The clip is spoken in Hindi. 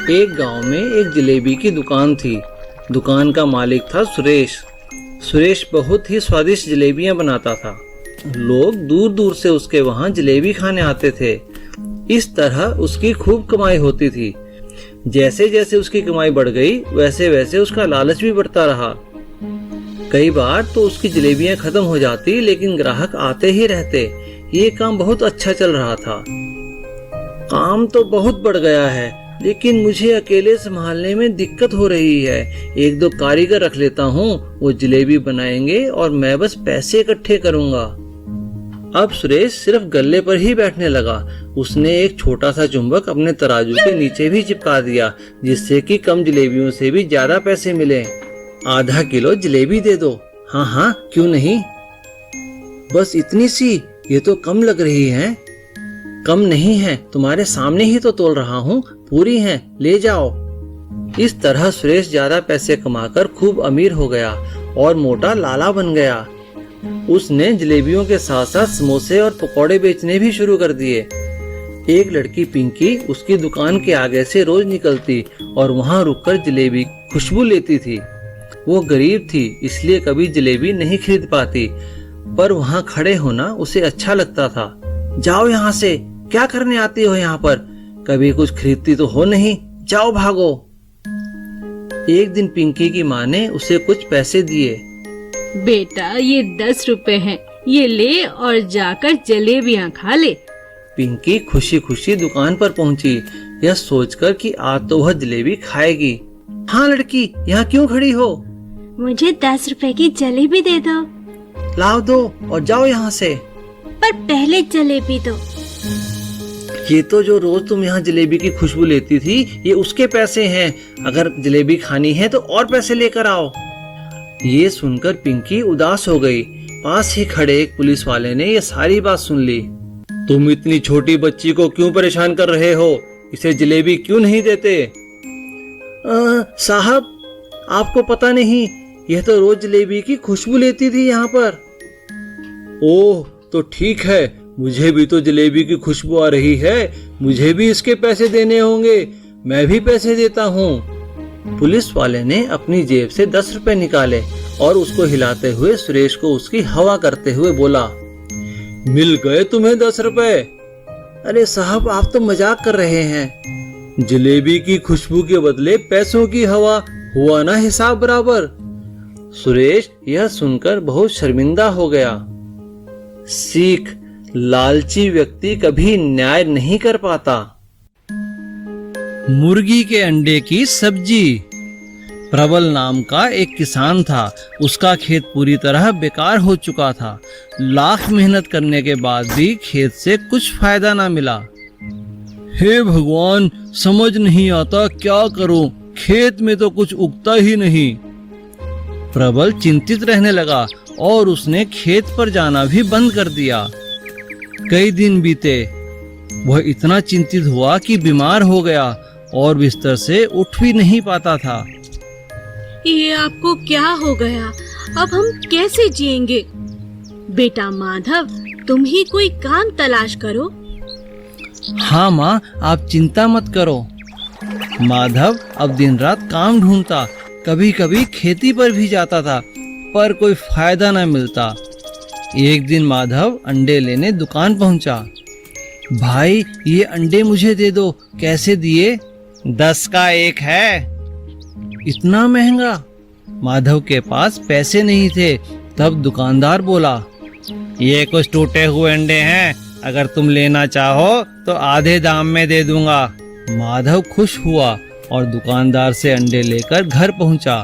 एक गांव में एक जलेबी की दुकान थी। दुकान का मालिक था सुरेश। सुरेश बहुत ही स्वादिष्ट जलेबियां बनाता था। लोग दूर दूर से उसके वहां जलेबी खाने आते थे। इस तरह उसकी खूब कमाई होती थी। जैसे जैसे उसकी कमाई बढ़ गई वैसे वैसे उसका लालच भी बढ़ता रहा। कई बार तो उसकी जलेबियां खत्म हो जाती, लेकिन ग्राहक आते ही रहते। ये काम बहुत अच्छा चल रहा था। काम तो बहुत बढ़ गया है, लेकिन मुझे अकेले संभालने में दिक्कत हो रही है। एक दो कारीगर रख लेता हूँ, वो जलेबी बनाएंगे और मैं बस पैसे इकट्ठे करूँगा। अब सुरेश सिर्फ गल्ले पर ही बैठने लगा। उसने एक छोटा सा चुंबक अपने तराजू के नीचे भी चिपका दिया, जिससे कि कम जलेबियों से भी ज्यादा पैसे मिले। आधा किलो जलेबी दे दो। हाँ हाँ, क्यों नहीं। बस इतनी सी? ये तो कम लग रही है। कम नहीं है, तुम्हारे सामने ही तो तोल रहा हूँ। पूरी है, ले जाओ। इस तरह सुरेश ज्यादा पैसे कमाकर खूब अमीर हो गया और मोटा लाला बन गया। उसने जलेबियों के साथ साथ समोसे और पकौड़े बेचने भी शुरू कर दिए। एक लड़की पिंकी उसकी दुकान के आगे से रोज निकलती और वहां रुककर जलेबी खुशबू लेती थी। वो गरीब थी, इसलिए कभी जलेबी नहीं खरीद पाती, पर वहां खड़े होना उसे अच्छा लगता था। जाओ यहाँ से, क्या करने आती हो यहाँ पर? कभी कुछ खरीदती तो हो नहीं, जाओ भागो। एक दिन पिंकी की माँ ने उसे कुछ पैसे दिए। बेटा, ये 10 रुपए हैं, ये ले और जाकर जलेबियाँ खा ले। पिंकी खुशी खुशी दुकान पर पहुंची, यह सोचकर कि आज तो वह जलेबी खाएगी। हाँ लड़की, यहाँ क्यों खड़ी हो? मुझे 10 रुपए की जलेबी दे दो। लाओ दो और जाओ यहाँ से। पर पहले जलेबी दो। ये तो जो रोज तुम यहाँ जलेबी की खुशबू लेती थी, ये उसके पैसे हैं। अगर जलेबी खानी है तो और पैसे लेकर आओ। ये सुनकर पिंकी उदास हो गई। पास ही खड़े एक पुलिस वाले ने ये सारी बात सुन ली। तुम इतनी छोटी बच्ची को क्यों परेशान कर रहे हो? इसे जलेबी क्यों नहीं देते? साहब, आपको पता नहीं, यह तो रोज जलेबी की खुशबू लेती थी यहाँ पर। ओह, तो ठीक है, मुझे भी तो जलेबी की खुशबू आ रही है। मुझे भी इसके पैसे देने होंगे। मैं भी पैसे देता हूँ। पुलिस वाले ने अपनी जेब से 10 रुपए निकाले और उसको हिलाते हुए सुरेश को उसकी हवा करते हुए बोला, मिल गए तुम्हें 10 रुपए। अरे साहब, आप तो मजाक कर रहे हैं। जलेबी की खुशबू के बदले पैसों की हवा, हुआ ना हिसाब बराबर। सुरेश यह सुनकर बहुत शर्मिंदा हो गया। सीख, लालची व्यक्ति कभी न्याय नहीं कर पाता। मुर्गी के अंडे की सब्जी। प्रबल नाम का एक किसान था। उसका खेत पूरी तरह बेकार हो चुका था। लाख मेहनत करने के बाद भी खेत से कुछ फायदा ना मिला। हे भगवान, समझ नहीं आता क्या करूं, खेत में तो कुछ उगता ही नहीं। प्रबल चिंतित रहने लगा और उसने खेत पर जाना भी बंद कर दिया। कई दिन बीते। वह इतना चिंतित हुआ कि बीमार हो गया और बिस्तर से उठ भी नहीं पाता था। ये आपको क्या हो गया? अब हम कैसे जिएंगे? बेटा माधव, तुम ही कोई काम तलाश करो। हाँ माँ, आप चिंता मत करो। माधव अब दिन रात काम ढूंढता। कभी कभी खेती पर भी जाता था, पर कोई फायदा न मिलता। एक दिन माधव अंडे लेने दुकान पहुंचा। भाई, ये अंडे मुझे दे दो। कैसे दिए? 10 का एक है। इतना महंगा? माधव के पास पैसे नहीं थे। तब दुकानदार बोला, ये कुछ टूटे हुए अंडे हैं, अगर तुम लेना चाहो तो आधे दाम में दे दूंगा। माधव खुश हुआ और दुकानदार से अंडे लेकर घर पहुंचा।